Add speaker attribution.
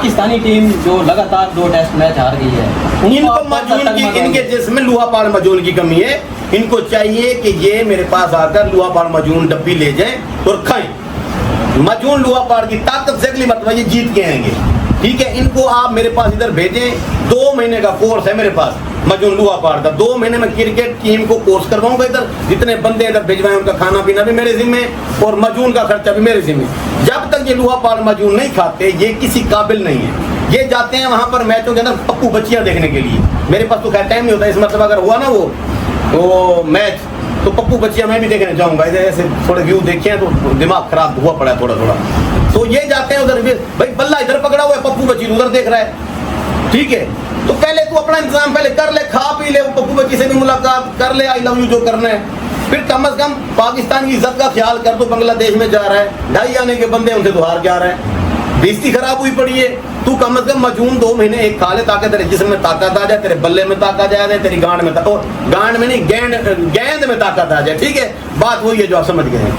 Speaker 1: Pakistani team जो लगातार 2 test match हार गई है,
Speaker 2: इनको मजून की, इनके जिसमें लुहापाड़ मजून की कमी है। इनको चाहिए कि ये मेरे पास आकर लुहापाड़ मजून डब्बी ले जाएं और खाएं। मजून लुहापाड़ की ताकत से अगली मरतबा ये जीत के आएंगे, ठीक है। इनको आप मेरे पास इधर भेजें, 2 महीने का कोर्स है मेरे पास मजून लुहापाड़ का। 2 महीने में क्रिकेट टीम को कोर्स करवाऊंगा इधर, जितने बंदे इधर भिजवाए उनका खाना पीना भी मेरे जिम्मे और मजून का खर्चा भी मेरे जिम्मे। जब तक ये लुहापाड़ मजून नहीं खाते ये किसी काबिल नहीं है। ये जाते हैं वहां पर मैचों के अंदर पप्पू बच्चियां देखने के लिए। मेरे पास तो खैर टाइम नहीं होता, इस मतलब अगर हुआ ना वो मैच तो पप्पू बच्चियां मैं भी देखने जाऊंगा। इधर ऐसे थोड़े व्यू देखे हैं तो दिमाग खराब हुआ पड़ा है थोड़ा थोड़ा। तो ये जाते हैं उधर, भाई बल्ला इधर पकड़ा हुआ है, पप्पू बच्ची उधर देख रहा है, ठीक है। तो पहले तू अपना इंतजाम पहले कर ले, खा पी ले, पप्पू बच्ची से भी मुलाकात कर ले, आई लव यू जो करना है। फिर कम से कम पाकिस्तान की इज्जत का ख्याल कर। तो बांग्लादेश में जा रहा है, 2.5 आने के बंदे उनसे तो हार जा रहा है, बेइज्जती खराब हुई पड़ी है। तू कम से कम मजून 2 महीने एक खा ले ताकि तेरे जिस्म में ताकत आ जाए, तेरे बल्ले में ताकत आ जाए, तेरी गांड में गांड में नहीं गेंद में ताकत आ जाए, ठीक है। बात वही है जो आप समझ गए हैं।